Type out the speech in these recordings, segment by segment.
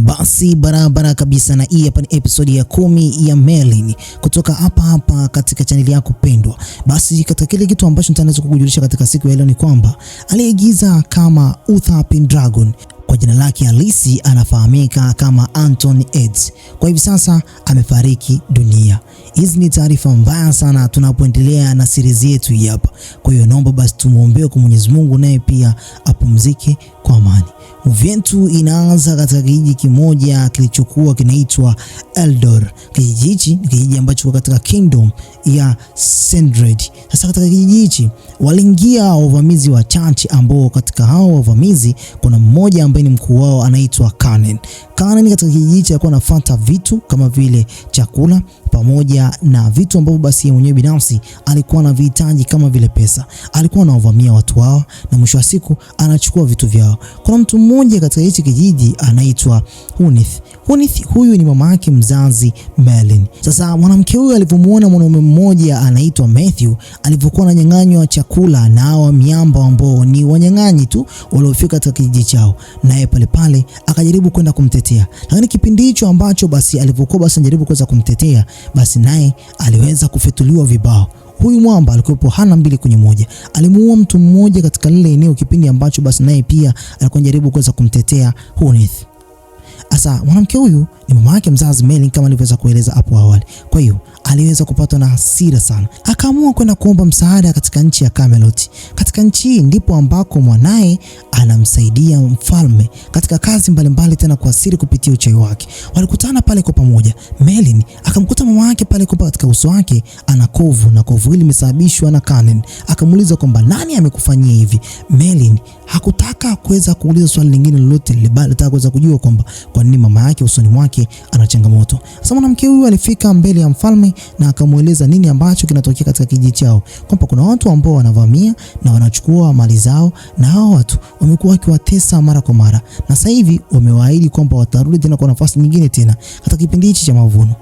Basi barabara kabisa, na hii hapa ni episode ya 10 ya Merlin kutoka hapa katika chaneli yako pendwa. Basi katika kile kitu ambacho nitaweza kukujulisha katika siku ya leo ni kwamba aliyeigiza kama Uther Pendragon kwa jina lake halisi anafahamika kama Anthony Edwards, kwa hivi sasa amefariki dunia. Hizi ni taarifa mbaya sana tunapoendelea na series yetu hii hapa. Kwa hiyo naomba basi tumuombee kwa Mwenyezi Mungu naye pia apumzike kwa amani. Movie yetu inaanza katika kijiji kimoja kilichokuwa kinaitwa Eldor. Kijiji hichi ni kijiji ambacho kiko katika kingdom ya Sindred. Sasa katika kijiji hichi waliingia wavamizi wachache, ambao katika hao wavamizi kuna mmoja ambaye ni mkuu wao anaitwa Kanen. Kanen katika kijiji hichi alikuwa anafuata vitu kama vile chakula pamoja na vitu ambavyo basi yeye mwenyewe binafsi alikuwa anavihitaji kama vile pesa. Alikuwa anawavamia watu hao na mwisho wa siku anachukua vitu vyao. Kuna mtu mmoja katika hichi kijiji anaitwa Hunith. Hunith huyu ni mama yake mzazi Merlin. Sasa mwanamke huyu alipomuona mwanaume mmoja anaitwa Matthew alipokuwa ananyang'anywa chakula na hao miamba ambao ni wanyang'anyi tu waliofika katika kijiji chao, naye pale akajaribu kwenda kumtetea. Lakini kipindi hicho ambacho basi alipokuwa basi anajaribu kuweza kumtetea, basi naye aliweza kufetuliwa vibao. Huyu mwamba alikuwa hana mbili kwenye moja. Alimuua mtu mmoja katika lile eneo kipindi ambacho basi naye pia alikuwa anajaribu kuweza kumtetea Hunith. Asa mwanamke huyu ni mama yake mzazi Merlin kama nilivyoweza kueleza hapo awali. Kwa hiyo aliweza kupatwa na hasira sana. Akaamua kwenda kuomba msaada katika nchi ya Camelot. Katika nchi hii ndipo ambako mwanae anamsaidia mfalme katika kazi mbalimbali, tena kwa siri kupitia uchawi wake. Walikutana pale kwa pamoja. Merlin akamkuta mama yake pale kwa katika uso wake ana kovu, na kovu hili limesababishwa na Kanen. Akamuuliza kwamba nani amekufanyia hivi? Merlin hakutaka kuweza kuuliza swali lingine lolote lile, bali alitaka kuweza kujua kwamba kwa nini mama yake usoni mwake ana changamoto. Sasa mwanamke huyu alifika mbele ya mfalme na akamueleza nini ambacho kinatokea katika kijiji chao, kwamba kuna watu ambao wanavamia na wanachukua mali zao, na hao watu wamekuwa wakiwatesa mara kwa mara, na sasa hivi wamewaahidi kwamba watarudi tena kwa nafasi nyingine tena katika kipindi hichi cha mavuno.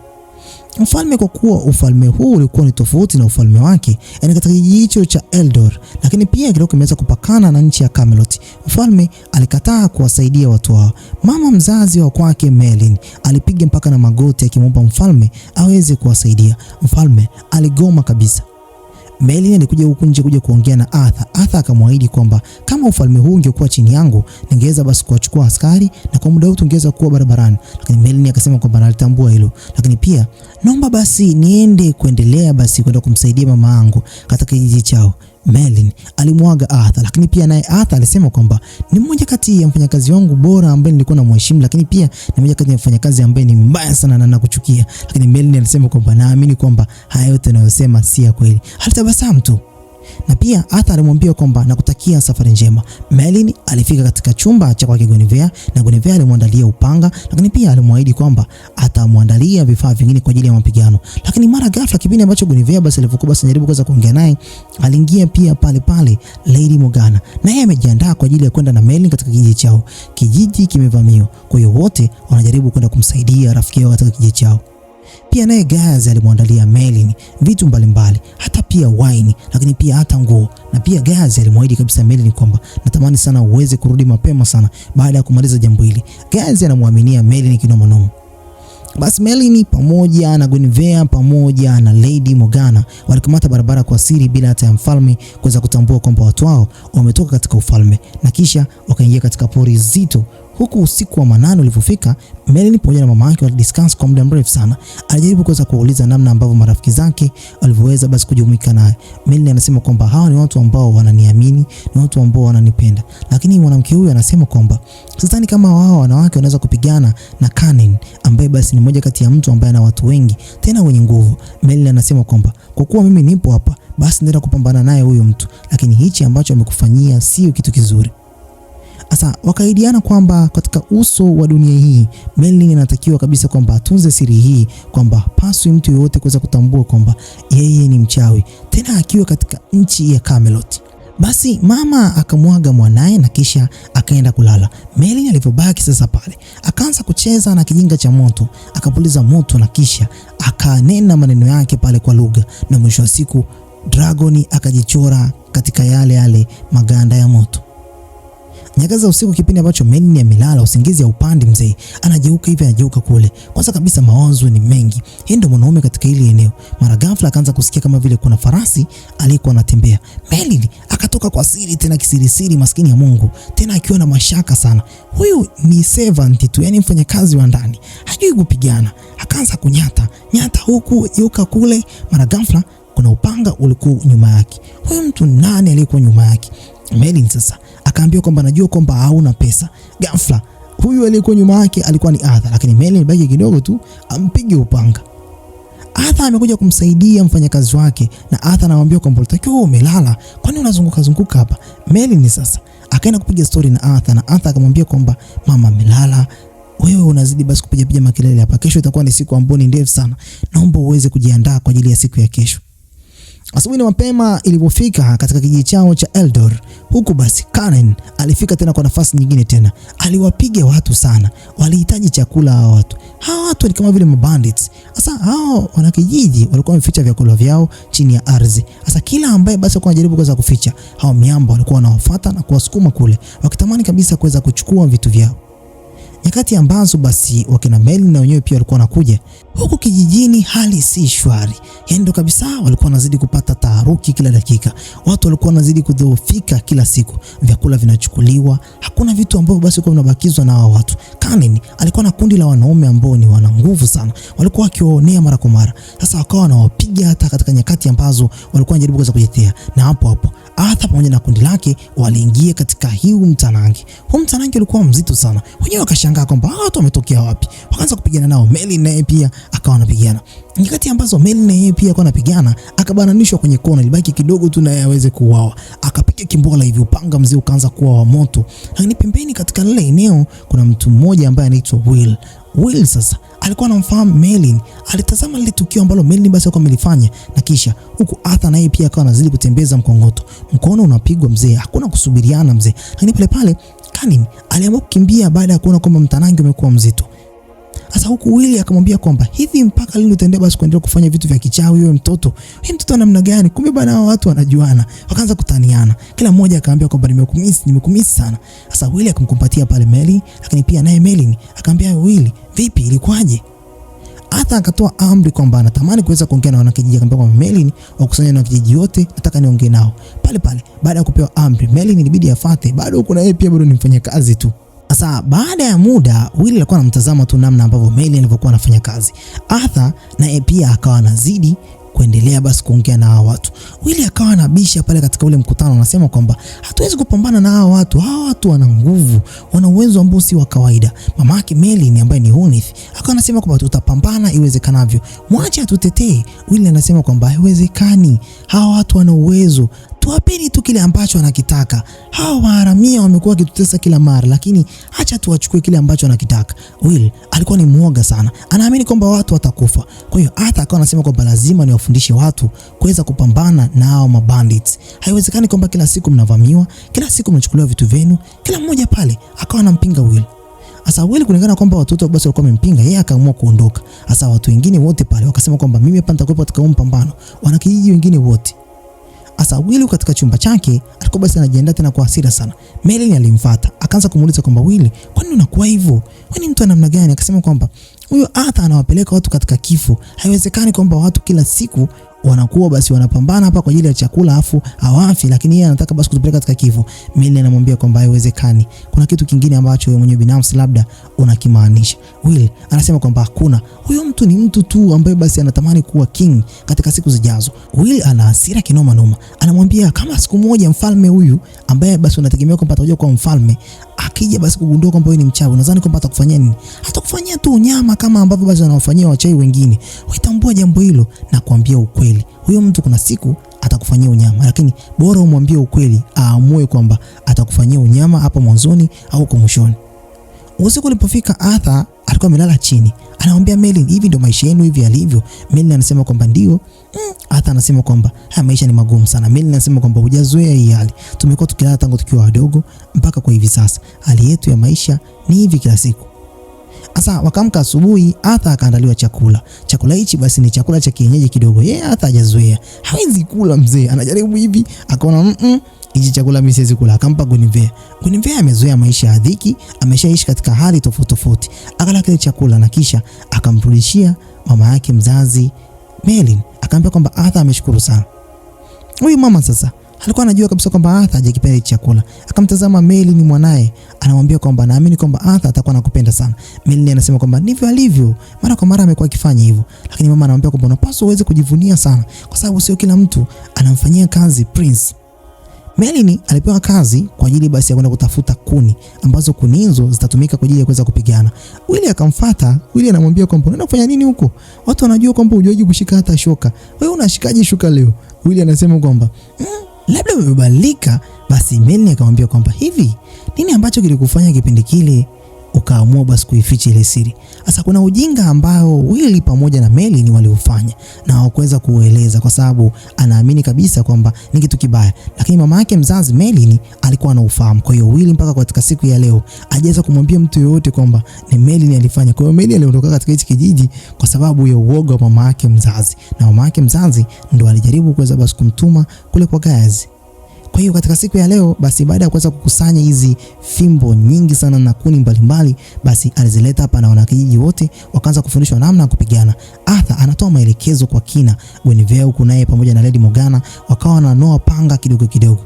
Mfalme, kwa kuwa ufalme huu ulikuwa ni tofauti na ufalme wake, yani katika kijiji hicho cha Eldor, lakini pia kilikuwa kimeweza kupakana na nchi ya Camelot, mfalme alikataa kuwasaidia watu hao. Mama mzazi wa kwake Merlin alipiga mpaka na magoti akimwomba mfalme aweze kuwasaidia. Mfalme aligoma kabisa. Merlin alikuja huku nje kuja kuongea na Arthur. Arthur akamwahidi kwamba kama ufalme huu ungekuwa chini yangu, ningeweza basi kuwachukua askari na kwa muda huu tungeweza kuwa barabarani. Lakini Merlin akasema kwamba alitambua hilo, lakini pia naomba basi niende kuendelea basi kwenda kumsaidia mama yangu katika kijiji chao. Merlin alimwaga Arthur, lakini pia naye Arthur alisema kwamba ni mmoja kati ya mfanyakazi wangu bora ambaye nilikuwa namheshimu, lakini pia ni mmoja kati ya mfanyakazi ambaye ni mbaya sana na nakuchukia. Lakini Merlin alisema kwamba naamini kwamba haya yote anayosema si ya kweli. Alitabasamu tu. Na pia Arthur alimwambia kwamba nakutakia safari njema. Merlin alifika katika chumba cha kwake Guinevere, na Guinevere alimwandalia upanga, lakini pia alimwahidi kwamba atamwandalia vifaa vingine kwa ajili ya mapigano. Lakini mara ghafla kipindi ambacho Guinevere basi alipokuwa basi anajaribu kuweza kuongea naye, aliingia pia pale Lady Morgana, na yeye amejiandaa kwa ajili ya kwenda na Merlin katika kijiji chao. Kijiji kimevamiwa, kwa hiyo wote wanajaribu kwenda kumsaidia rafiki yao katika kijiji chao. Pia naye Gaz alimwandalia Merlin vitu mbalimbali, hata pia wine, lakini pia hata nguo. Na pia Gaz alimwahidi kabisa Merlin kwamba natamani sana uweze kurudi mapema sana baada ya kumaliza jambo hili. Gaz anamwaminia Merlin kinoma noma. Basi Merlin pamoja na Guinevere pamoja na Lady Morgana walikamata barabara kwa siri bila hata ya mfalme kuweza kutambua kwamba watu wao wametoka katika ufalme, na kisha wakaingia katika pori zito. Huku usiku wa manane ulipofika, Merlin pamoja na mama yake walidiscuss kwa muda mrefu sana. Alijaribu kuweza kuuliza namna ambavyo marafiki zake walivyoweza basi kujumuika naye. Merlin anasema kwamba hawa ni watu ambao wananiamini, ni watu ambao wananipenda. Lakini mwanamke huyu anasema kwamba sidhani kama wao wanawake wanaweza kupigana na Kanen ambaye basi ni mmoja kati ya mtu ambaye ana watu wengi tena wenye nguvu. Merlin anasema kwamba kwa kuwa mimi nipo hapa, basi nenda kupambana naye huyo mtu, lakini hichi ambacho amekufanyia sio kitu kizuri. Asa wakaidiana kwamba katika uso wa dunia hii Merlin anatakiwa kabisa kwamba atunze siri hii, kwamba paswi mtu yoyote kuweza kutambua kwamba yeye ni mchawi, tena akiwa katika nchi ya Camelot. Basi mama akamwaga mwanae na kisha akaenda kulala. Merlin alivyobaki sasa pale akaanza kucheza na kijinga cha moto, akapuliza moto na kisha akanena maneno yake pale kwa lugha, na mwisho wa siku Dragoni akajichora katika yale maganda ya moto. Nyakati za usiku, kipindi ambacho Merlin amelala usingizi ya upande mzee, anageuka hivi anageuka kule. Kwanza kabisa mawazo ni mengi. Yeye ndo mwanaume katika hili eneo. Mara ghafla akaanza kusikia kama vile kuna farasi alikuwa anatembea. Merlin akatoka kwa siri, tena kisirisiri, maskini ya Mungu, tena akiwa na mashaka sana. Huyu ni servant tu, yani mfanyakazi wa ndani, hajui kupigana. Akaanza kunyata huku yuka kule. Mara ghafla kuna upanga ulikuwa nyuma yake. Huyu mtu nani aliyekuwa nyuma yake? Merlin sasa akaambiwa kwamba anajua kwamba hauna pesa. Ghafla huyu aliyekuwa nyuma yake alikuwa ni Arthur, lakini Merlin baki kidogo tu ampige upanga. Arthur amekuja kumsaidia mfanyakazi wake, na Arthur anamwambia kwamba utakiwa umelala, kwani unazunguka hapa? Merlin sasa akaenda kupiga story na Arthur, na Arthur akamwambia kwamba mama amelala, wewe unazidi basi kupiga makelele hapa. Kesho itakuwa ni siku ambayo ni ndefu sana, naomba uweze kujiandaa kwa ajili ya siku ya kesho. Asubuhi mapema ilipofika katika kijiji chao cha Eldor, huku basi Karen alifika tena kwa nafasi nyingine tena. Aliwapiga watu sana, walihitaji chakula hao watu. Hao watu ni kama vile mabandits. Sasa hao wanakijiji walikuwa wameficha vyakula vyao chini ya ardhi. Sasa kila ambaye basi alikuwa anajaribu kuweza kuficha, hao miamba walikuwa wanawafuata na kuwasukuma kule, wakitamani kabisa kuweza kuchukua vitu vyao. Nyakati ambazo basi wakina Merlin na wenyewe pia walikuwa wanakuja huku kijijini, hali si shwari. Yaani ndo kabisa walikuwa wanazidi kupata taharuki kila dakika. Watu walikuwa wanazidi kudhoofika kila siku. Vyakula vinachukuliwa, hakuna vitu ambavyo basi kwa vinabakizwa na hao watu. Karen alikuwa na kundi la wanaume ambao ni wana nguvu sana. Walikuwa wakiwaonea mara kwa mara. Sasa wakawa wanawapiga hata katika nyakati ambazo walikuwa wanajaribu kuweza kujitetea. Na hapo Arthur pamoja na kundi lake waliingia katika hiu mtanangi. Huu mtanangi ulikuwa mzito sana. Wenyewe wakashangaa kwamba watu wametokea wapi. Wakaanza kupigana nao. Merlin naye pia akawa anapigana. Nyakati ambazo Merlin naye pia akawa anapigana, akabananishwa kwenye kona, libaki kidogo tu naye aweze kuuawa. Akapiga kimbola hivi, upanga mzee ukaanza kuwa wa moto. Lakini pembeni katika lile eneo kuna mtu mmoja ambaye anaitwa Will sasa alikuwa anamfahamu Merlin. Alitazama lile tukio ambalo Merlin basi alikuwa amelifanya, na kisha huku Arthur naye pia akawa anazidi kutembeza mkongoto. Mkono unapigwa mzee, hakuna kusubiriana mzee. Lakini pale Karen aliamua kukimbia baada ya kuona kwamba mtanangi umekuwa mzito. Sasa huku Will akamwambia kwamba hivi mpaka lini utaendelea basi kuendelea kufanya vitu vya kichawi wewe mtoto? Wewe mtoto namna gani? Kumbe bana hao watu wanajuana. Wakaanza kutaniana. Kila mmoja akaambia kwamba nimekumisi sana. Sasa Will akamkumbatia pale Merlin, lakini pia naye Merlin akamwambia Will, vipi ilikuwaje? Arthur akatoa amri kwamba anatamani kuweza kuongea na wanakijiji. Akamwambia kwamba Merlin wakusanya na kijiji wote, nataka niongee nao. Pale baada ya kupewa amri, Merlin ilibidi afuate. Bado kuna yeye pia bado ni mfanyakazi tu. Sasa baada ya muda Will alikuwa anamtazama tu namna ambavyo Merlin alivyokuwa anafanya kazi. Arthur naye pia akawa anazidi kuendelea basi kuongea na hao watu. Will akawa anabisha pale katika ule mkutano, anasema kwamba hatuwezi kupambana na hao watu. Hao watu wana nguvu, wana uwezo ambao si wa kawaida. Mama yake Merlin ambaye ni Hunith akawa anasema kwamba tutapambana iwezekanavyo, mwache atutetee. Will anasema kwamba haiwezekani, hao watu wana uwezo, tuwapeni tu kile ambacho anakitaka. Hao maharamia wamekuwa wakitutesa kila mara, lakini acha tuwachukue kile ambacho anakitaka. Will alikuwa ni muoga sana, anaamini kwamba watu watakufa. Kwa hiyo hata akawa anasema kwamba lazima niwafundishe watu kuweza kupambana na hao mabandits. Haiwezekani kwamba kila siku mnavamiwa, kila siku mnachukuliwa vitu vyenu. Kila mmoja pale akawa anampinga Will. Asa Will kulingana kwamba watoto basi walikuwa wamempinga, yeye akaamua kuondoka. Asa watu wengine wote pale wakasema kwamba mimi hapa nitakuwa katika mpambano, wanakijiji wengine wote. Asa Will katika chumba chake alikuwa basi anajiandaa tena kwa hasira sana. Merlin alimfuata, akaanza kumuuliza kwamba Will, kwani unakuwa hivyo? Wewe ni mtu wa namna gani? Akasema kwamba huyo Arthur anawapeleka watu katika kifo. Haiwezekani kwamba watu kila siku wanakuwa basi wanapambana hapa kwa ajili ya chakula afu hawafi, lakini yeye anataka basi kutupeleka katika kifo. Merlin anamwambia kwamba haiwezekani, kuna kitu kingine ambacho wewe mwenyewe binafsi labda unakimaanisha. Will anasema kwamba hakuna, huyo mtu ni mtu tu ambaye basi anatamani kuwa king katika siku zijazo. Will ana hasira kinoma noma, anamwambia kama siku moja mfalme huyu ambaye basi unategemea kwamba atakuja kuwa mfalme akija basi kugundua kwamba wewe ni mchawi, unadhani kwamba atakufanyia nini? Atakufanyia tu unyama kama ambavyo basi wanawafanyia wachawi wengine. Uitambua jambo hilo na kuambia ukweli. Huyo mtu kuna siku atakufanyia unyama, lakini bora umwambie ukweli, aamue kwamba atakufanyia unyama hapo mwanzoni au kwa mwishoni. Usiku ulipofika, Arthur alikuwa amelala chini. Anamwambia Merlin, hivi ndio maisha yenu hivi alivyo? Merlin anasema kwamba ndio. Arthur anasema kwamba haya maisha ni magumu sana. Merlin anasema kwamba hujazoea hii hali. Tumekuwa tukilala tangu tukiwa wadogo mpaka kwa hivi sasa. Hali yetu ya maisha ni hivi kila siku. Sasa wakamka asubuhi, Arthur akaandaliwa chakula. Chakula hichi basi ni chakula cha kienyeji kidogo. Yeye Arthur hajazoea. Hawezi kula mzee. Anajaribu hivi, akaona hichi chakula mimi siwezi kula. Akampa Guinevere. Guinevere amezoea maisha ya dhiki, ameshaishi katika hali tofauti tofauti. Akala kile chakula na kisha akamrudishia mama yake mzazi Merlin. Akamwambia kwamba Arthur ameshukuru sana. Huyu mama sasa alikuwa anajua kabisa kwamba Arthur hajakipenda chakula. Akamtazama Merlin mwanae, anamwambia kwamba naamini kwamba Arthur atakuwa anakupenda sana. Merlin anasema kwamba ndivyo alivyo. Mara kwa mara amekuwa akifanya hivyo. Lakini mama anamwambia kwamba unapaswa uweze kujivunia sana kwa sababu sio kila mtu anamfanyia kazi Prince. Merlin alipewa kazi kwa ajili basi ya kwenda kutafuta kuni ambazo kuni hizo zitatumika kwa ajili ya kuweza kupigana. Willy akamfuata. Willy anamwambia kwamba unaenda kufanya nini huko? Watu wanajua kwamba hujaji kushika hata shoka. Wewe unashikaje shuka leo? Willy anasema kwamba labda umebadilika. Basi Merlin akamwambia kwamba hivi nini ambacho kilikufanya kipindi kile ukaamua basi kuificha ile siri? Sasa kuna ujinga ambao Willy pamoja na Merlin waliufanya na hawakuweza kueleza kwa sababu anaamini kabisa kwamba ni kitu kibaya, lakini mama yake mzazi Merlin alikuwa anaufahamu. Kwa hiyo Willy mpaka katika siku ya leo hajaweza kumwambia mtu yoyote kwamba ni Merlin alifanya. Kwa hiyo Merlin aliondoka katika hichi kijiji kwa sababu ya uoga wa mama yake mzazi, na mama yake mzazi ndo alijaribu kuweza basi kumtuma kule kwa Gazi. Kwa hiyo katika siku ya leo basi baada ya kuweza kukusanya hizi fimbo nyingi sana na kuni mbalimbali, basi alizileta hapa na wanakijiji wote wakaanza kufundishwa namna ya kupigana. Arthur anatoa maelekezo kwa kina. Guinevere huko naye pamoja na Lady Morgana wakawa wananoa panga kidogo kidogo.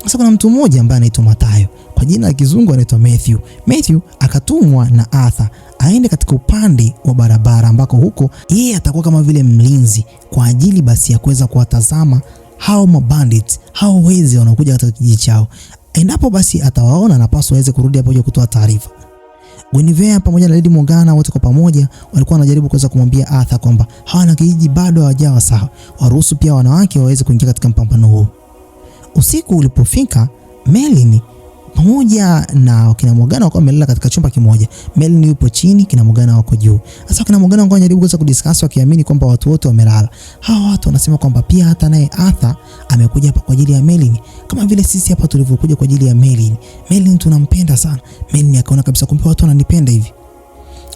Sasa kuna mtu mmoja ambaye anaitwa Mathayo, kwa jina la kizungu anaitwa Matthew. Matthew akatumwa na Arthur aende katika upande wa barabara ambako huko yeye atakuwa kama vile mlinzi kwa ajili basi ya kuweza kuwatazama hao mabandits, hao wezi wanaokuja katika kijiji chao. Endapo basi atawaona anapaswa aweze kurudi hapo kutoa taarifa. Guinevere pamoja na Lady Morgana wote kwa pamoja walikuwa wanajaribu kuweza kumwambia Arthur kwamba hawana kijiji bado hawajawa sawa. Waruhusu pia wanawake waweze kuingia katika mpambano huo. Usiku ulipofika, Merlin pamoja na kina Morgana wako wamelala katika chumba kimoja. Merlin yupo chini, kina Morgana wako juu. Sasa kina Morgana wako wanajaribu kuweza kudiscuss wakiamini kwamba watu wote wamelala. Hawa watu wanasema kwamba pia hata naye Arthur amekuja hapa kwa ajili ya Merlin, kama vile sisi hapa tulivyokuja kwa ajili ya Merlin. Merlin tunampenda sana. Merlin akaona kabisa kumbe watu wananipenda hivi.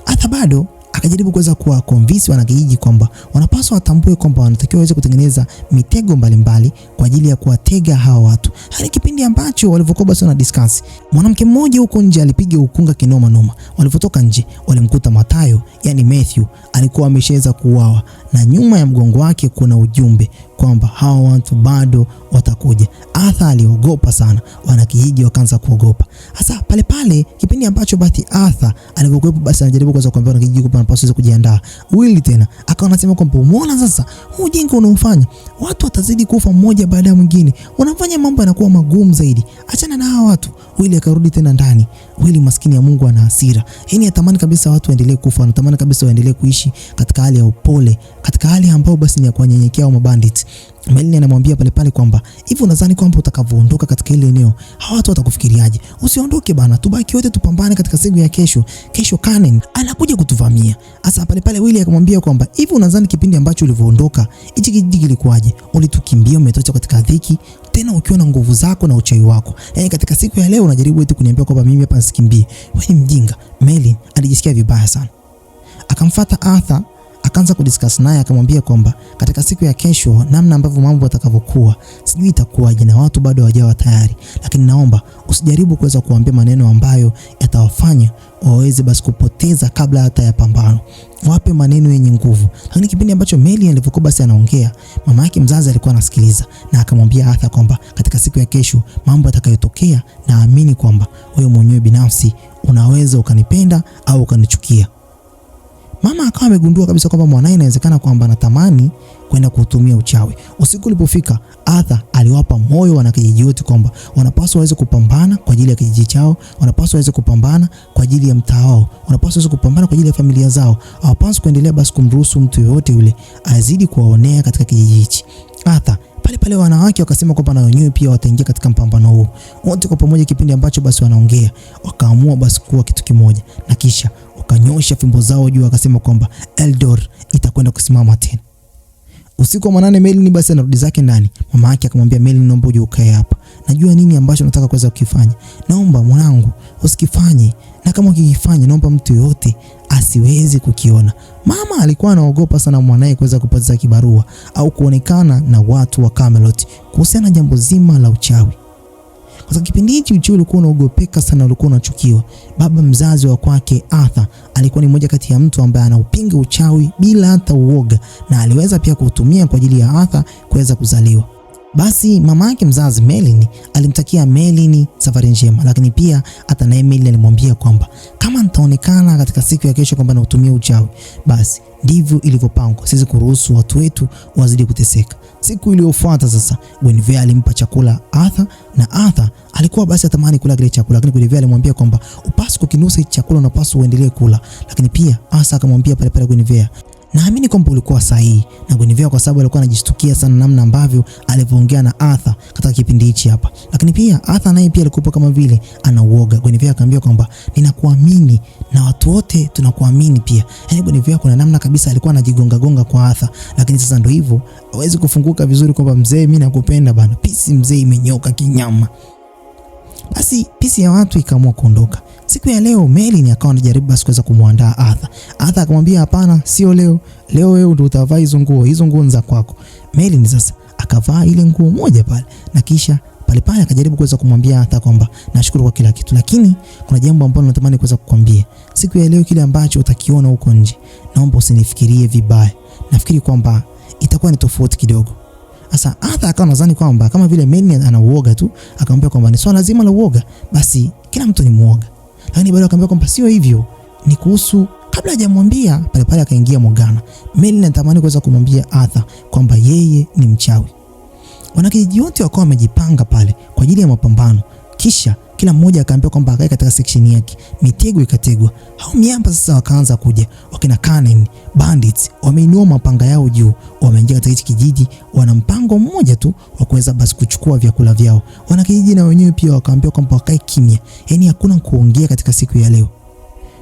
Arthur bado akajaribu kuweza kuwa convince wanakijiji kwamba wanapaswa watambue kwamba wanatakiwa waweze kutengeneza mitego mbalimbali kwa ajili ya kuwatega hawa watu. Hadi kipindi ambacho walivyokuwa basi na discuss, mwanamke mmoja huko nje alipiga ukunga kinoma noma. Walipotoka nje walimkuta Mathayo, yani Matthew, alikuwa ameshaweza kuuawa na nyuma ya mgongo wake kuna ujumbe kwamba hawa watu bado watakuja. Arthur aliogopa sana, wanakijiji wakaanza kuogopa. Sasa pale pale kipindi ambacho basi Arthur alivyokuepo basi anajaribu kuweza kuambia wanakijiji kwamba wanapaswa kujiandaa. Willy tena akawa anasema kwamba umeona sasa huu ujinga unaofanya watu watazidi kufa mmoja baada ya mwingine, unafanya mambo yanakuwa magumu zaidi, achana na hawa watu. Willy akarudi tena ndani. Willy maskini ya Mungu ana hasira, yani atamani kabisa watu waendelee kufa, anatamani kabisa waendelee kuishi katika hali ya upole, katika hali ambayo basi ni ya kuwanyenyekea wa mabandits. Merlin anamwambia pale pale kwamba hivi unadhani kwamba utakavyoondoka katika ile eneo hawa watu watakufikiriaje? Usiondoke bana, tubaki wote tupambane katika siku ya kesho. Kesho Kanen anakuja kutuvamia. Sasa pale pale Willy akamwambia kwamba hivi unadhani kipindi ambacho ulivyoondoka hichi kijiji kilikuwaje? Ulitukimbia, umetoka katika dhiki, tena ukiwa na nguvu zako na uchawi wako. Yaani katika siku ya leo unajaribu eti kuniambia kwamba mimi hapa nisikimbie. Wewe ni mjinga. Merlin alijisikia vibaya sana. Akamfuata Arthur akaanza kudiscuss naye, akamwambia kwamba katika siku ya kesho namna ambavyo mambo yatakavyokuwa sijui itakuwaje na watu bado hawajawa tayari, lakini naomba usijaribu kuweza kuambia maneno ambayo yatawafanya waweze basi kupoteza kabla hata ya pambano. Wape maneno yenye nguvu. Lakini kipindi ambacho Merlin alivyokuwa basi anaongea, mama yake mzazi alikuwa anasikiliza na akamwambia Arthur kwamba katika siku ya kesho mambo yatakayotokea, naamini kwamba wewe mwenyewe binafsi unaweza ukanipenda au ukanichukia. Mama akawa amegundua kabisa kwamba mwanae inawezekana kwamba anatamani kwenda kutumia uchawi. Usiku ulipofika, Arthur aliwapa moyo wanakijiji wote kwamba wanapaswa waweze kupambana kwa ajili ya kijiji chao, wanapaswa waweze kupambana kwa ajili ya mtaa wao, wanapaswa waweze kupambana kwa ajili ya familia zao. Hawapaswi kuendelea basi kumruhusu mtu yoyote yule azidi kuwaonea katika kijiji hichi. Arthur pale pale wanawake wakasema kwamba na wenyewe pia wataingia katika mpambano huo. Wote kwa pamoja kipindi ambacho basi wanaongea, wakaamua basi kuwa kitu kimoja na kisha wakanyosha fimbo zao juu, akasema kwamba Eldor itakwenda kusimama tena. Usiku wa manane Merlin basi anarudi zake ndani. Mama yake akamwambia Merlin, naomba uje ukae hapa. Najua nini ambacho nataka kuweza kukifanya. Naomba mwanangu usikifanye, na kama ukikifanya naomba mtu yote asiwezi kukiona. Mama alikuwa anaogopa sana mwanae kuweza kupata kibarua au kuonekana na watu wa Camelot kuhusiana na jambo zima la uchawi. Sasa kipindi hichi uchawi ulikuwa unaogopeka sana, ulikuwa unachukiwa. Baba mzazi wa kwake Arthur alikuwa ni mmoja kati ya mtu ambaye anaupinga uchawi bila hata uoga, na aliweza pia kuutumia kwa ajili ya Arthur kuweza kuzaliwa. Basi mama yake mzazi Merlin alimtakia Merlin safari njema, lakini pia hata naye Merlin alimwambia kwamba kama nitaonekana katika siku ya kesho kwamba nautumia uchawi, basi ndivyo ilivyopangwa, sisi kuruhusu watu wetu wazidi kuteseka. Siku iliyofuata sasa, Guinevere alimpa chakula Arthur, na Arthur alikuwa basi atamani kula kile chakula, lakini Guinevere alimwambia kwamba upaswi kukinusa hicho chakula, unapaswa uendelee kula. Lakini pia Arthur akamwambia pale pale Guinevere, naamini kwamba ulikuwa sahihi. Na Guinevere kwa sababu alikuwa anajishtukia sana namna ambavyo alivyoongea na Arthur katika kipindi hichi hapa. Lakini pia Arthur naye pia alikuwa kama vile anauoga. Guinevere akamwambia kwamba ninakuamini na watu wote tunakuamini pia. Yaani Guinevere kuna namna kabisa alikuwa anajigonga gonga kwa Arthur, lakini sasa ndio hivyo, hawezi kufunguka vizuri kwamba mzee, mimi nakupenda bana. Pisi mzee imenyoka kinyama. Basi pisi ya watu ikaamua kuondoka. Siku ya leo Merlin akawa anajaribu basi kuweza kumwandaa Arthur. Arthur akamwambia hapana, sio leo. Leo wewe ndio utavaa hizo nguo za kwako. Merlin sasa akavaa ile nguo moja pale, na kisha pale akajaribu kuweza kumwambia Arthur kwamba nashukuru kwa kila kitu, lakini kuna jambo ambalo natamani kuweza kukwambia. Siku ya leo kile ambacho utakiona huko nje, naomba usinifikirie vibaya. Nafikiri kwamba itakuwa ni tofauti kidogo. Sasa Arthur akawa nadhani kwamba kama vile Merlin ana uoga tu, akamwambia kwamba ni swala lazima la uoga, basi kila mtu ni muoga. Lakini bado akamwambia kwamba sio hivyo, ni kuhusu. Kabla hajamwambia pale akaingia Morgana. Merlin anatamani kuweza kumwambia Arthur kwamba yeye ni mchawi. Wanakijiji wote wakawa wamejipanga pale kwa ajili ya mapambano. Kisha kila mmoja akaambiwa kwamba akae katika section yake. Mitego ikategwa. Hao miamba sasa wakaanza kuja. Wakina Kanen, bandits, wameinua mapanga yao juu. Wameingia katika hichi kijiji, wana mpango mmoja tu wa kuweza basi kuchukua vyakula vyao. Wanakijiji na wenyewe pia wakaambiwa kwamba wakae kimya. Yaani hakuna kuongea katika siku ya leo.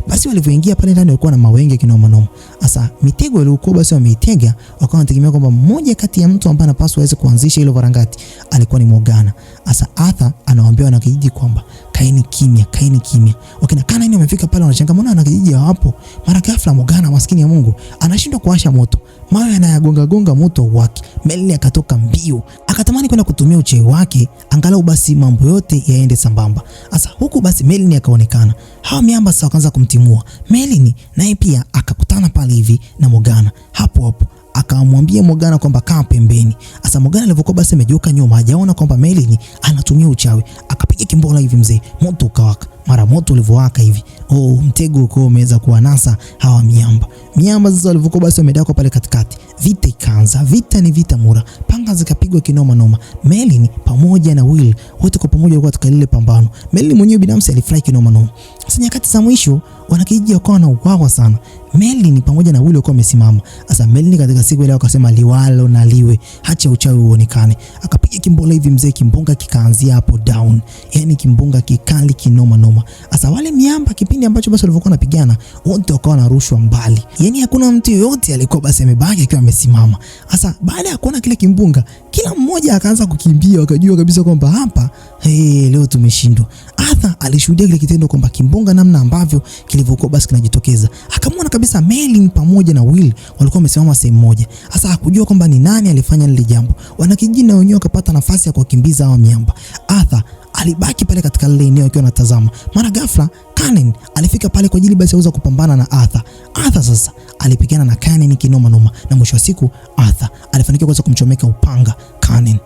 Basi walivyoingia pale ndani walikuwa na mawenge kinoma noma. Sasa mitego ilikuwa basi wameitega, wakawa wanategemea kwamba mmoja kati ya mtu ambaye anapaswa aweze kuanzisha hilo varangati alikuwa ni Morgana. Sasa Arthur anawaambia wanakijiji kwamba kaeni kimya, kaeni kimya. Wakina Kanen wamefika pale wanachangamana, wanakijiji hawapo. Mara ghafla Morgana maskini ya Mungu anashindwa kuwasha moto. Mawe yanayagonga gonga moto wake. Merlin akatoka mbio, akatamani kwenda kutumia uchewi wake angalau basi mambo yote yaende sambamba. Sasa huku basi Merlin akaonekana. Hao miamba sasa wakaanza kumtimua. Merlin naye pia akakutana pale hivi na Morgana. Hapo akamwambia Morgana kwamba kaa pembeni. Sasa Morgana alivyokuwa basi amegeuka nyuma, hajaona kwamba Merlin anatumia uchawi. Akapiga kimbola hivi mzee, moto ukawaka. Mara moto ulivyowaka hivi, mtego uko umeweza kuwanasa hawa miamba. Miamba sasa walivyokuwa basi wamedaka pale katikati. Vita ikaanza. Vita ni vita mura. Panga zikapigwa kinoma noma. Merlin pamoja na Will wote kwa pamoja walikuwa katika lile pambano. Merlin mwenyewe binafsi alifurahi kinoma noma. Sasa nyakati za mwisho wanakijiji wakawa na uwawa sana. Merlin pamoja na Will walikuwa wamesimama. Sasa Merlin katika siku ile akasema liwalo na liwe, acha uchawi uonekane. Akapiga kimbola hivi mzee, kimbunga kikaanzia hapo down. Yaani kimbunga kikali kinoma noma. Sasa wale miamba kipindi ambacho basi walivyokuwa wanapigana, wote wakawa wanarushwa mbali. Yaani hakuna mtu yoyote alikuwa basi amebaki akiwa amesimama. Sasa baada ya kuona kile kimbunga, kila mmoja akaanza kukimbia, wakajua kabisa kwamba hapa leo tumeshindwa. Arthur alishuhudia kile kitendo kwamba kimbunga namna ambavyo kilivyokuwa basi kinajitokeza. Akamwona kabisa Merlin pamoja na Will walikuwa wamesimama sehemu moja. Sasa hakujua kwamba ni nani alifanya lile jambo. Wanakijiji na wenyewe wakapata nafasi ya kuwakimbiza hao miamba. Arthur alibaki pale katika lile eneo akiwa anatazama. Mara ghafla Kanen alifika pale kwa ajili basi ya kupambana na Arthur. Arthur sasa alipigana na Kanen kinoma noma, na mwisho wa siku Arthur alifanikiwa kuweza kumchomeka upanga Kanen.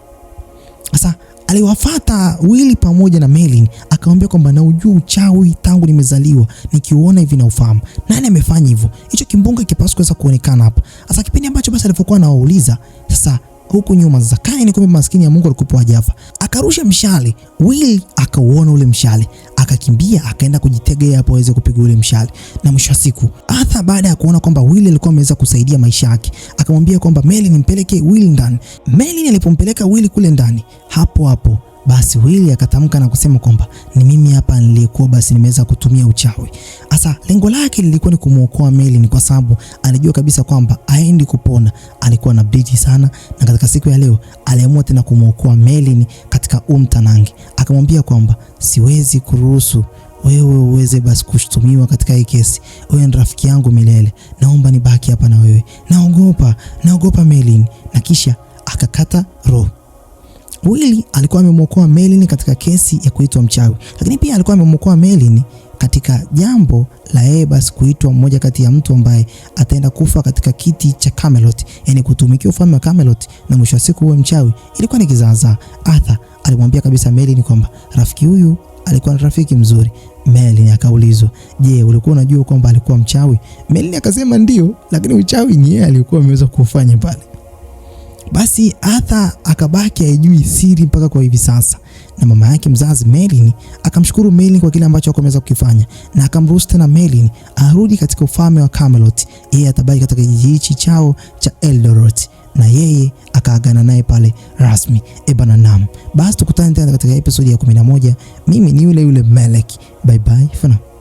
Sasa aliwafuata Will pamoja na Merlin, akamwambia kwamba na ujue uchawi tangu nimezaliwa, nikiuona hivi na ufahamu. Nani amefanya hivyo? Hicho kimbunga kipaswa kuweza kuonekana hapa. Sasa kipindi ambacho basi alipokuwa anawauliza, sasa huku nyuma sasa Kanen kumbe maskini ya Mungu alikuwa hajafa. Akarusha mshale. Will akauona ule mshale, akakimbia akaenda kujitegea hapo aweze kupiga ule mshale. Na mwisho wa siku Arthur baada ya kuona kwamba Will alikuwa ameweza kusaidia maisha yake, akamwambia kwamba Merlin nimpeleke Will ndani. Merlin alipompeleka Will kule ndani, hapo basi Will akatamka na kusema kwamba ni mimi hapa nilikuwa basi nimeweza kutumia uchawi. Sasa lengo lake lilikuwa ni kumuokoa Merlin, kwa sababu alijua kabisa kwamba aendi kupona, alikuwa na bleed sana, na katika siku ya leo aliamua tena kumuokoa Merlin katika mtanange. Akamwambia kwamba siwezi kuruhusu wewe uweze basi kushtumiwa katika hii kesi. Wewe ni rafiki yangu milele, naomba nibaki hapa na wewe. Naogopa Merlin. Na kisha akakata roho. Willy alikuwa amemwokoa Merlin katika kesi ya kuitwa mchawi, lakini pia alikuwa amemwokoa Merlin katika jambo la yeye basi kuitwa mmoja kati ya mtu ambaye ataenda kufa katika kiti cha Camelot, yani kutumikia ufalme wa Camelot na mwisho wa siku uwe mchawi. Ilikuwa ni kizaazaa. Arthur alimwambia kabisa Merlin kwamba rafiki huyu alikuwa ni rafiki mzuri. Merlin akaulizwa, "Je, ulikuwa unajua kwamba alikuwa mchawi?" Merlin akasema ndio, lakini uchawi ni yeye alikuwa ameweza kufanya pale. Basi Arthur akabaki haijui siri mpaka kwa hivi sasa, na mama yake mzazi Merlin akamshukuru Merlin kwa kile ambacho ameweza kukifanya na akamruhusu tena Merlin arudi katika ufalme wa Camelot. Yeye atabaki katika kijiji hichi chao cha Eldorot na yeye akaagana naye pale rasmi. Basi tukutane tena katika episodi ya 11. Mimi ni yule Melek. Bye bye for now.